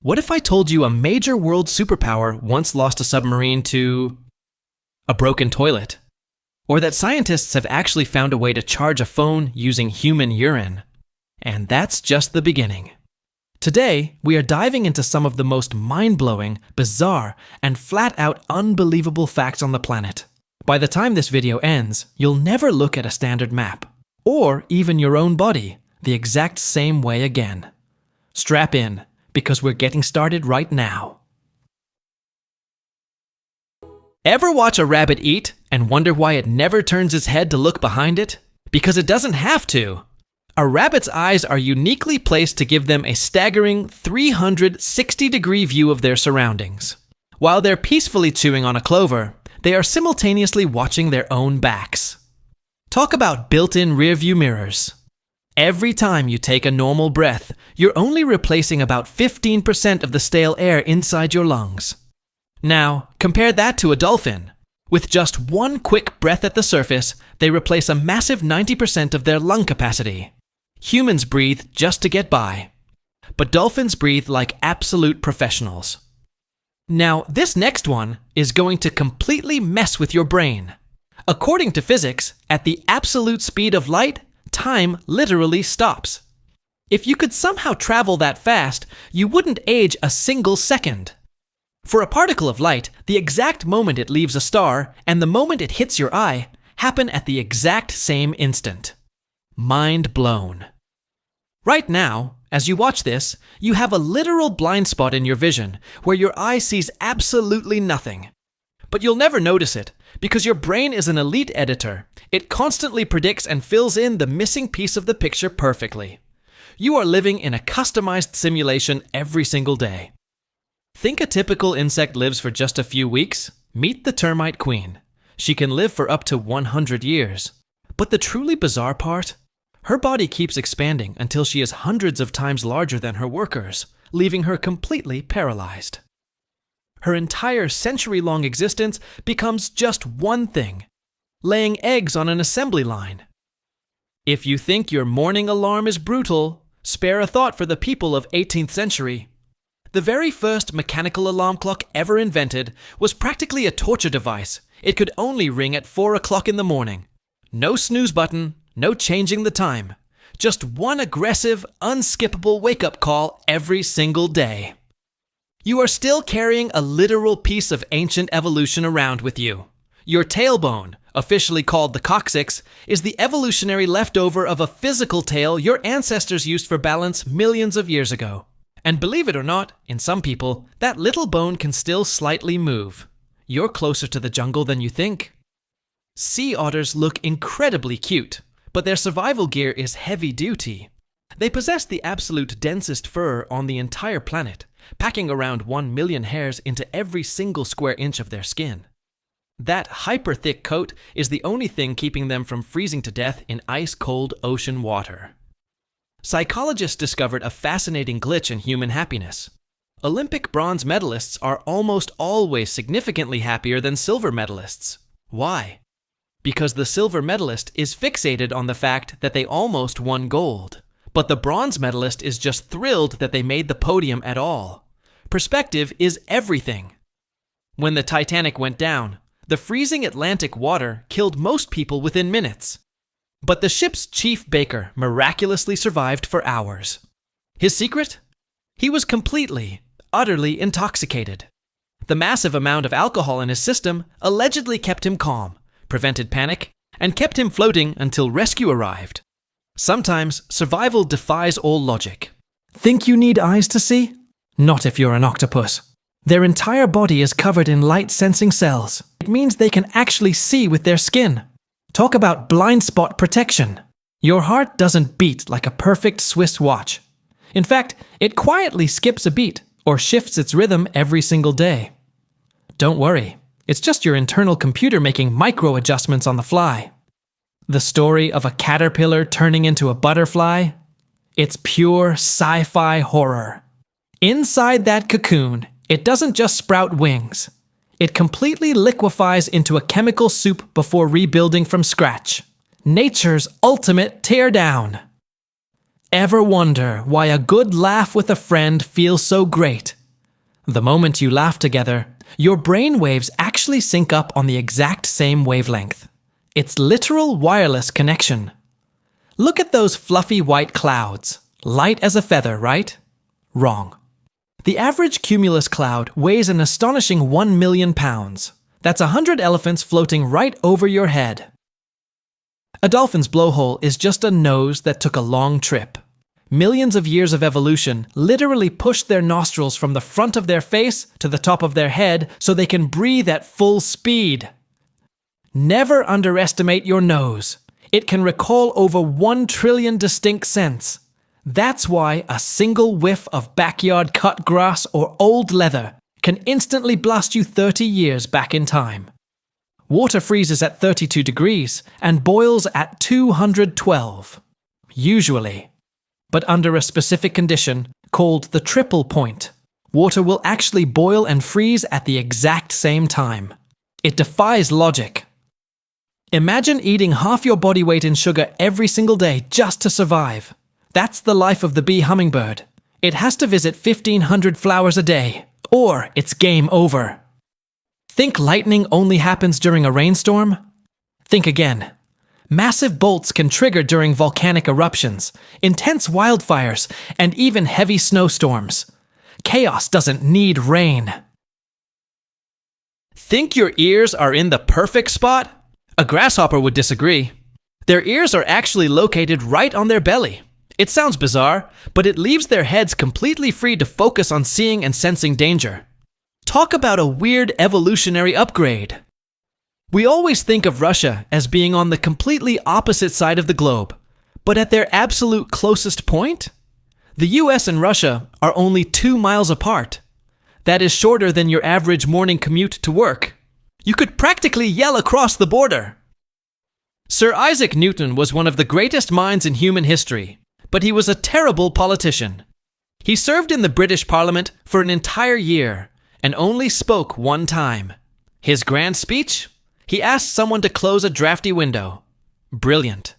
What if I told you a major world superpower once lost a submarine to a broken toilet? Or that scientists have actually found a way to charge a phone using human urine? And that's just the beginning. Today, we are diving into some of the most mind-blowing, bizarre, and flat-out unbelievable facts on the planet. By the time this video ends, you'll never look at a standard map, or even your own body, the exact same way again. Strap in, because we're getting started right now. Ever watch a rabbit eat and wonder why it never turns its head to look behind it? Because it doesn't have to. A rabbit's eyes are uniquely placed to give them a staggering 360-degree view of their surroundings. While they're peacefully chewing on a clover, they are simultaneously watching their own backs. Talk about built-in rearview mirrors. Every time you take a normal breath, you're only replacing about 15% of the stale air inside your lungs. Now, compare that to a dolphin. With just one quick breath at the surface, they replace a massive 90% of their lung capacity. Humans breathe just to get by, but dolphins breathe like absolute professionals. Now, this next one is going to completely mess with your brain. According to physics, at the absolute speed of light, time literally stops. If you could somehow travel that fast, you wouldn't age a single second. For a particle of light, the exact moment it leaves a star and the moment it hits your eye happen at the exact same instant. Mind blown. Right now, as you watch this, you have a literal blind spot in your vision where your eye sees absolutely nothing. But you'll never notice it because your brain is an elite editor. It constantly predicts and fills in the missing piece of the picture perfectly. You are living in a customized simulation every single day. Think a typical insect lives for just a few weeks? Meet the termite queen. She can live for up to 100 years. But the truly bizarre part? Her body keeps expanding until she is hundreds of times larger than her workers, leaving her completely paralyzed. Her entire century-long existence becomes just one thing: laying eggs on an assembly line. If you think your morning alarm is brutal, spare a thought for the people of 18th century. The very first mechanical alarm clock ever invented was practically a torture device. It could only ring at 4 o'clock in the morning. No snooze button, no changing the time. Just one aggressive, unskippable wake-up call every single day. You are still carrying a literal piece of ancient evolution around with you. Your tailbone, officially called the coccyx, is the evolutionary leftover of a physical tail your ancestors used for balance millions of years ago. And believe it or not, in some people, that little bone can still slightly move. You're closer to the jungle than you think. Sea otters look incredibly cute, but their survival gear is heavy duty. They possess the absolute densest fur on the entire planet, packing around 1 million hairs into every single square inch of their skin. That hyper-thick coat is the only thing keeping them from freezing to death in ice-cold ocean water. Psychologists discovered a fascinating glitch in human happiness. Olympic bronze medalists are almost always significantly happier than silver medalists. Why? Because the silver medalist is fixated on the fact that they almost won gold, but the bronze medalist is just thrilled that they made the podium at all. Perspective is everything. When the Titanic went down, the freezing Atlantic water killed most people within minutes. But the ship's chief baker miraculously survived for hours. His secret? He was completely, utterly intoxicated. The massive amount of alcohol in his system allegedly kept him calm, prevented panic, and kept him floating until rescue arrived. Sometimes survival defies all logic. Think you need eyes to see? Not if you're an octopus. Their entire body is covered in light-sensing cells. It means they can actually see with their skin. Talk about blind spot protection. Your heart doesn't beat like a perfect Swiss watch. In fact, it quietly skips a beat or shifts its rhythm every single day. Don't worry, it's just your internal computer making micro-adjustments on the fly. The story of a caterpillar turning into a butterfly? It's pure sci-fi horror. Inside that cocoon, it doesn't just sprout wings. It completely liquefies into a chemical soup before rebuilding from scratch. Nature's ultimate teardown. Ever wonder why a good laugh with a friend feels so great? The moment you laugh together, your brain waves actually sync up on the exact same wavelength. It's literal wireless connection. Look at those fluffy white clouds. Light as a feather, right? Wrong. The average cumulus cloud weighs an astonishing 1 million pounds. That's 100 elephants floating right over your head. A dolphin's blowhole is just a nose that took a long trip. Millions of years of evolution literally pushed their nostrils from the front of their face to the top of their head so they can breathe at full speed. Never underestimate your nose. It can recall over 1 trillion distinct scents. That's why a single whiff of backyard cut grass or old leather can instantly blast you 30 years back in time. Water freezes at 32 degrees and boils at 212. Usually. But under a specific condition called the triple point, water will actually boil and freeze at the exact same time. It defies logic. Imagine eating half your body weight in sugar every single day just to survive. That's the life of the bee hummingbird. It has to visit 1,500 flowers a day, or it's game over. Think lightning only happens during a rainstorm? Think again. Massive bolts can trigger during volcanic eruptions, intense wildfires, and even heavy snowstorms. Chaos doesn't need rain. Think your ears are in the perfect spot? A grasshopper would disagree. Their ears are actually located right on their belly. It sounds bizarre, but it leaves their heads completely free to focus on seeing and sensing danger. Talk about a weird evolutionary upgrade. We always think of Russia as being on the completely opposite side of the globe, but at their absolute closest point? The US and Russia are only 2 miles apart. That is shorter than your average morning commute to work. You could practically yell across the border. Sir Isaac Newton was one of the greatest minds in human history, but he was a terrible politician. He served in the British Parliament for an entire year and only spoke one time. His grand speech? He asked someone to close a drafty window. Brilliant.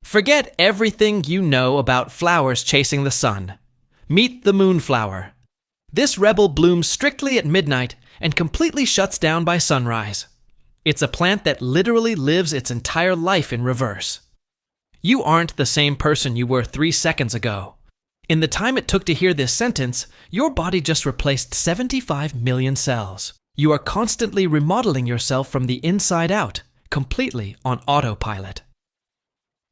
Forget everything you know about flowers chasing the sun. Meet the moonflower. This rebel blooms strictly at midnight and completely shuts down by sunrise. It's a plant that literally lives its entire life in reverse. You aren't the same person you were 3 seconds ago. In the time it took to hear this sentence, your body just replaced 75 million cells. You are constantly remodeling yourself from the inside out, completely on autopilot.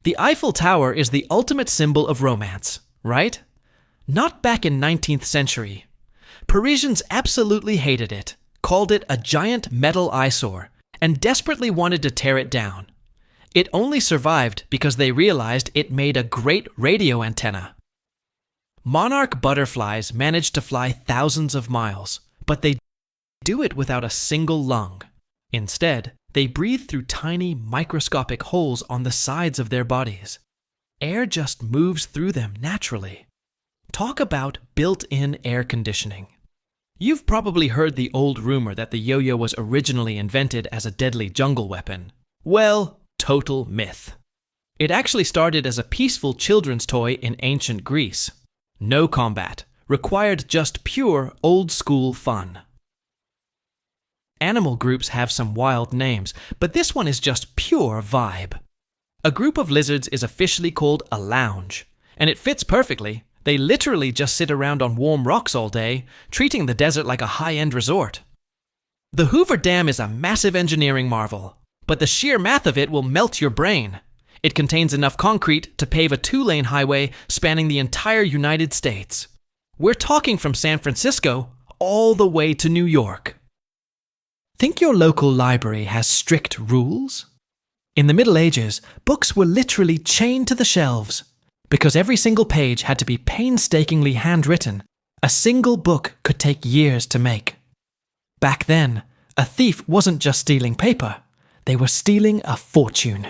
The Eiffel Tower is the ultimate symbol of romance, right? Not back in 19th century. Parisians absolutely hated it, called it a giant metal eyesore, and desperately wanted to tear it down. It only survived because they realized it made a great radio antenna. Monarch butterflies manage to fly thousands of miles, but they do it without a single lung. Instead, they breathe through tiny microscopic holes on the sides of their bodies. Air just moves through them naturally. Talk about built-in air conditioning. You've probably heard the old rumor that the yo-yo was originally invented as a deadly jungle weapon. Well, total myth. It actually started as a peaceful children's toy in ancient Greece. No combat, required just pure old-school fun. Animal groups have some wild names, but this one is just pure vibe. A group of lizards is officially called a lounge, and it fits perfectly. They literally just sit around on warm rocks all day, treating the desert like a high-end resort. The Hoover Dam is a massive engineering marvel, but the sheer math of it will melt your brain. It contains enough concrete to pave a 2-lane highway spanning the entire United States. We're talking from San Francisco all the way to New York. Think your local library has strict rules? In the Middle Ages, books were literally chained to the shelves. Because every single page had to be painstakingly handwritten, a single book could take years to make. Back then, a thief wasn't just stealing paper, they were stealing a fortune.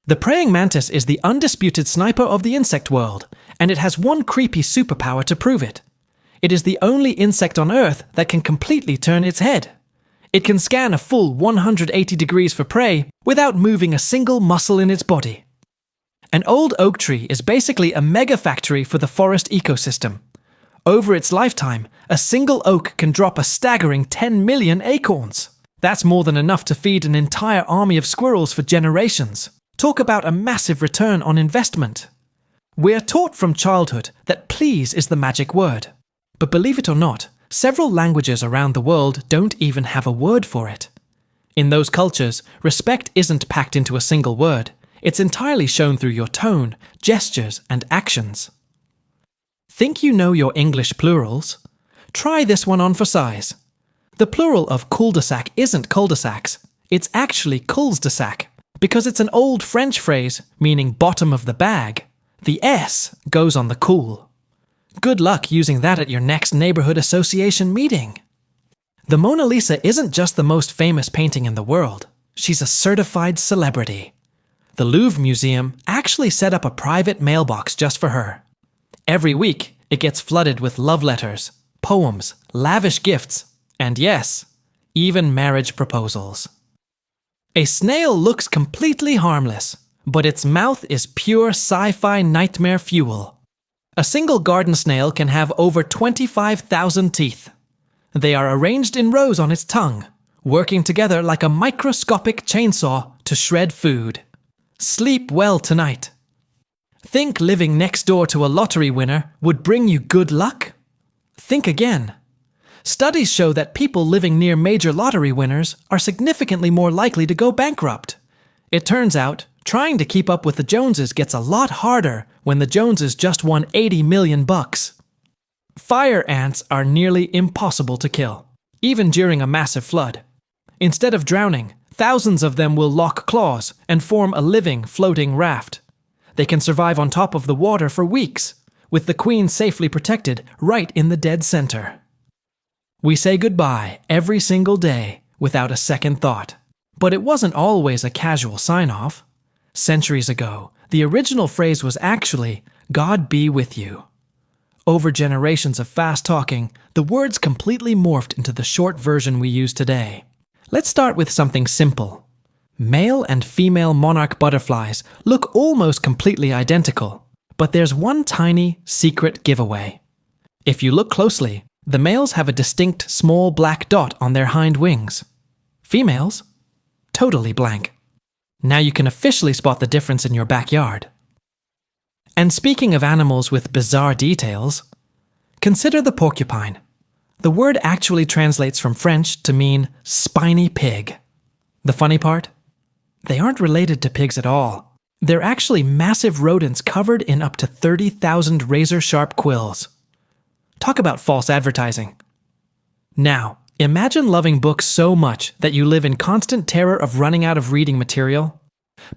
The praying mantis is the undisputed sniper of the insect world, and it has one creepy superpower to prove it. It is the only insect on Earth that can completely turn its head. It can scan a full 180 degrees for prey without moving a single muscle in its body. An old oak tree is basically a mega factory for the forest ecosystem. Over its lifetime, a single oak can drop a staggering 10 million acorns. That's more than enough to feed an entire army of squirrels for generations. Talk about a massive return on investment. We're taught from childhood that please is the magic word. But believe it or not, several languages around the world don't even have a word for it. In those cultures, respect isn't packed into a single word. It's entirely shown through your tone, gestures, and actions. Think you know your English plurals? Try this one on for size. The plural of cul-de-sac isn't cul-de-sacs. It's actually culs-de-sac. Because it's an old French phrase meaning bottom of the bag, the S goes on the cool. Good luck using that at your next neighborhood association meeting. The Mona Lisa isn't just the most famous painting in the world. She's a certified celebrity. The Louvre Museum actually set up a private mailbox just for her. Every week, it gets flooded with love letters, poems, lavish gifts, and yes, even marriage proposals. A snail looks completely harmless, but its mouth is pure sci-fi nightmare fuel. A single garden snail can have over 25,000 teeth. They are arranged in rows on its tongue, working together like a microscopic chainsaw to shred food. Sleep well tonight. Think living next door to a lottery winner would bring you good luck? Think again. Studies show that people living near major lottery winners are significantly more likely to go bankrupt. It turns out, trying to keep up with the Joneses gets a lot harder when the Joneses just won $80 million. Fire ants are nearly impossible to kill, even during a massive flood. Instead of drowning, thousands of them will lock claws and form a living, floating raft. They can survive on top of the water for weeks, with the queen safely protected right in the dead center. We say goodbye every single day without a second thought. But it wasn't always a casual sign-off. Centuries ago, the original phrase was actually, "God be with you." Over generations of fast talking, the words completely morphed into the short version we use today. Let's start with something simple. Male and female monarch butterflies look almost completely identical, but there's one tiny, secret giveaway. If you look closely, the males have a distinct small black dot on their hind wings. Females? Totally blank. Now you can officially spot the difference in your backyard. And speaking of animals with bizarre details, consider the porcupine. The word actually translates from French to mean spiny pig. The funny part? They aren't related to pigs at all. They're actually massive rodents covered in up to 30,000 razor-sharp quills. Talk about false advertising. Now, imagine loving books so much that you live in constant terror of running out of reading material.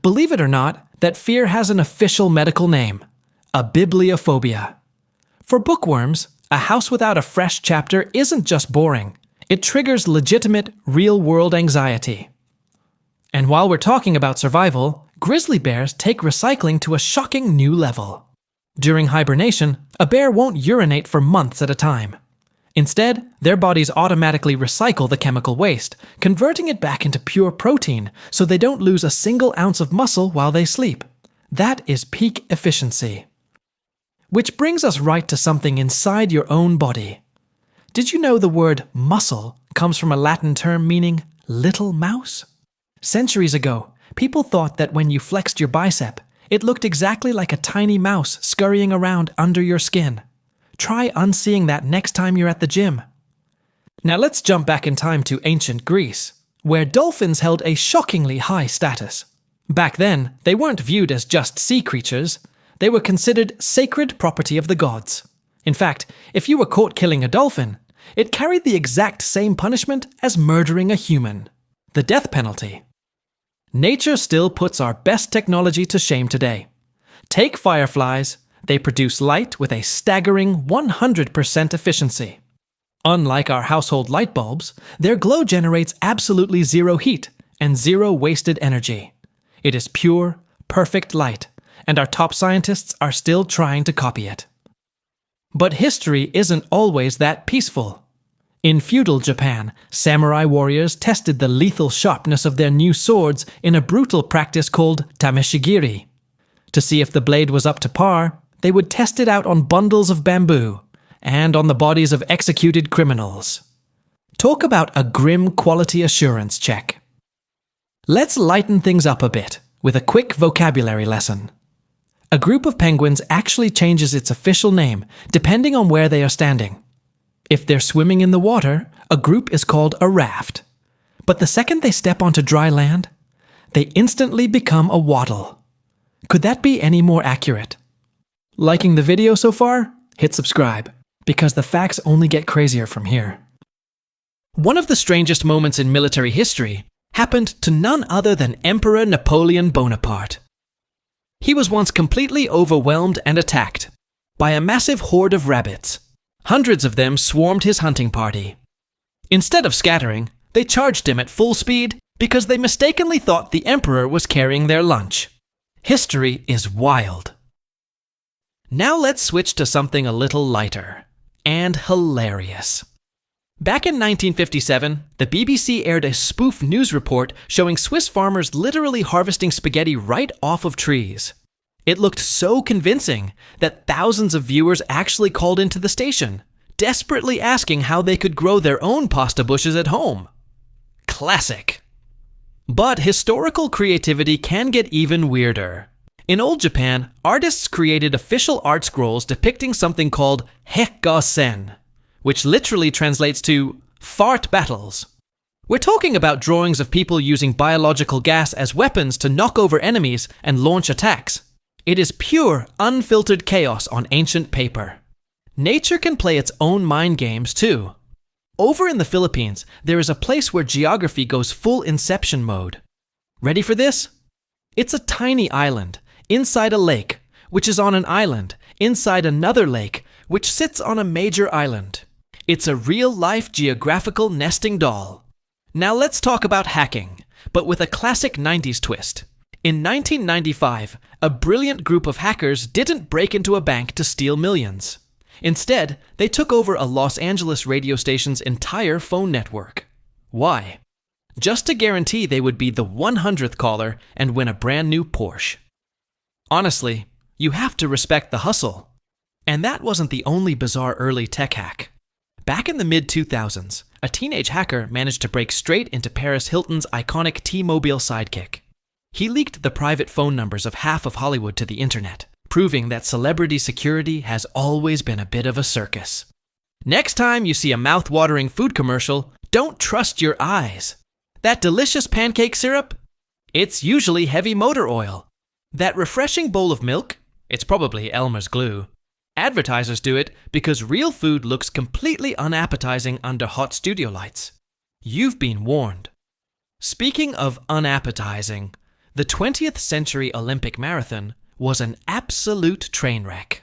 Believe it or not, that fear has an official medical name: a bibliophobia. For bookworms, a house without a fresh chapter isn't just boring. It triggers legitimate, real-world anxiety. And while we're talking about survival, grizzly bears take recycling to a shocking new level. During hibernation, a bear won't urinate for months at a time. Instead, their bodies automatically recycle the chemical waste, converting it back into pure protein so they don't lose a single ounce of muscle while they sleep. That is peak efficiency. Which brings us right to something inside your own body. Did you know the word muscle comes from a Latin term meaning little mouse? Centuries ago, people thought that when you flexed your bicep, it looked exactly like a tiny mouse scurrying around under your skin. Try unseeing that next time you're at the gym. Now let's jump back in time to ancient Greece, where dolphins held a shockingly high status. Back then, they weren't viewed as just sea creatures. They were considered sacred property of the gods. In fact, if you were caught killing a dolphin, it carried the exact same punishment as murdering a human: the death penalty. Nature still puts our best technology to shame today. Take fireflies. They produce light with a staggering 100% efficiency. Unlike our household light bulbs, their glow generates absolutely zero heat and zero wasted energy. It is pure, perfect light, and our top scientists are still trying to copy it. But history isn't always that peaceful. In feudal Japan, samurai warriors tested the lethal sharpness of their new swords in a brutal practice called tameshigiri. To see if the blade was up to par, they would test it out on bundles of bamboo and on the bodies of executed criminals. Talk about a grim quality assurance check. Let's lighten things up a bit with a quick vocabulary lesson. A group of penguins actually changes its official name depending on where they are standing. If they're swimming in the water, a group is called a raft. But the second they step onto dry land, they instantly become a waddle. Could that be any more accurate? Liking the video so far? Hit subscribe, because the facts only get crazier from here. One of the strangest moments in military history happened to none other than Emperor Napoleon Bonaparte. He was once completely overwhelmed and attacked by a massive horde of rabbits. Hundreds of them swarmed his hunting party. Instead of scattering, they charged him at full speed because they mistakenly thought the emperor was carrying their lunch. History is wild. Now let's switch to something a little lighter and hilarious. Back in 1957, the BBC aired a spoof news report showing Swiss farmers literally harvesting spaghetti right off of trees. It looked so convincing that thousands of viewers actually called into the station, desperately asking how they could grow their own pasta bushes at home. Classic. But historical creativity can get even weirder. In old Japan, artists created official art scrolls depicting something called Hekgasen, which literally translates to fart battles. We're talking about drawings of people using biological gas as weapons to knock over enemies and launch attacks. It is pure, unfiltered chaos on ancient paper. Nature can play its own mind games too. Over in the Philippines, there is a place where geography goes full Inception mode. Ready for this? It's a tiny island inside a lake, which is on an island inside another lake, which sits on a major island. It's a real-life geographical nesting doll. Now let's talk about hacking, but with a classic 90s twist. In 1995, a brilliant group of hackers didn't break into a bank to steal millions. Instead, they took over a Los Angeles radio station's entire phone network. Why? Just to guarantee they would be the 100th caller and win a brand new Porsche. Honestly, you have to respect the hustle. And that wasn't the only bizarre early tech hack. Back in the mid-2000s, a teenage hacker managed to break straight into Paris Hilton's iconic T-Mobile sidekick. He leaked the private phone numbers of half of Hollywood to the internet, proving that celebrity security has always been a bit of a circus. Next time you see a mouth-watering food commercial, don't trust your eyes. That delicious pancake syrup? It's usually heavy motor oil. That refreshing bowl of milk? It's probably Elmer's glue. Advertisers do it because real food looks completely unappetizing under hot studio lights. You've been warned. Speaking of unappetizing, the 20th century Olympic marathon was an absolute train wreck.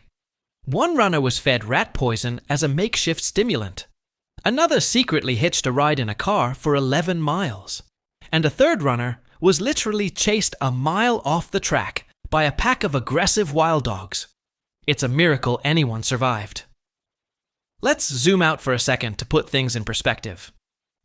One runner was fed rat poison as a makeshift stimulant. Another secretly hitched a ride in a car for 11 miles. And a third runner was literally chased a mile off the track by a pack of aggressive wild dogs. It's a miracle anyone survived. Let's zoom out for a second to put things in perspective.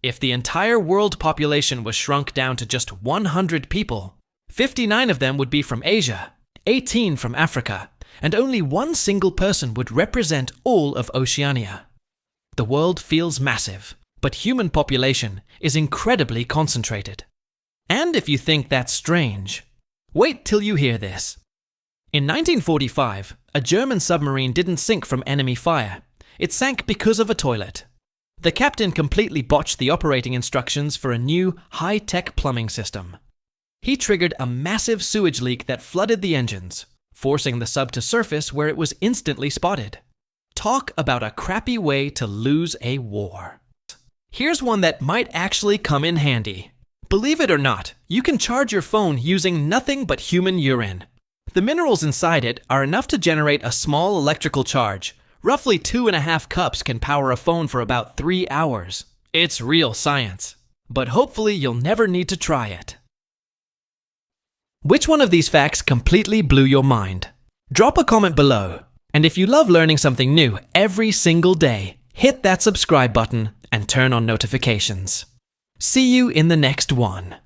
If the entire world population was shrunk down to just 100 people, 59 of them would be from Asia, 18 from Africa, and only one single person would represent all of Oceania. The world feels massive, but human population is incredibly concentrated. And if you think that's strange, wait till you hear this. In 1945, a German submarine didn't sink from enemy fire. It sank because of a toilet. The captain completely botched the operating instructions for a new, high-tech plumbing system. He triggered a massive sewage leak that flooded the engines, forcing the sub to surface where it was instantly spotted. Talk about a crappy way to lose a war. Here's one that might actually come in handy. Believe it or not, you can charge your phone using nothing but human urine. The minerals inside it are enough to generate a small electrical charge. Roughly 2.5 cups can power a phone for about 3 hours. It's real science. But hopefully you'll never need to try it. Which one of these facts completely blew your mind? Drop a comment below. And if you love learning something new every single day, hit that subscribe button and turn on notifications. See you in the next one.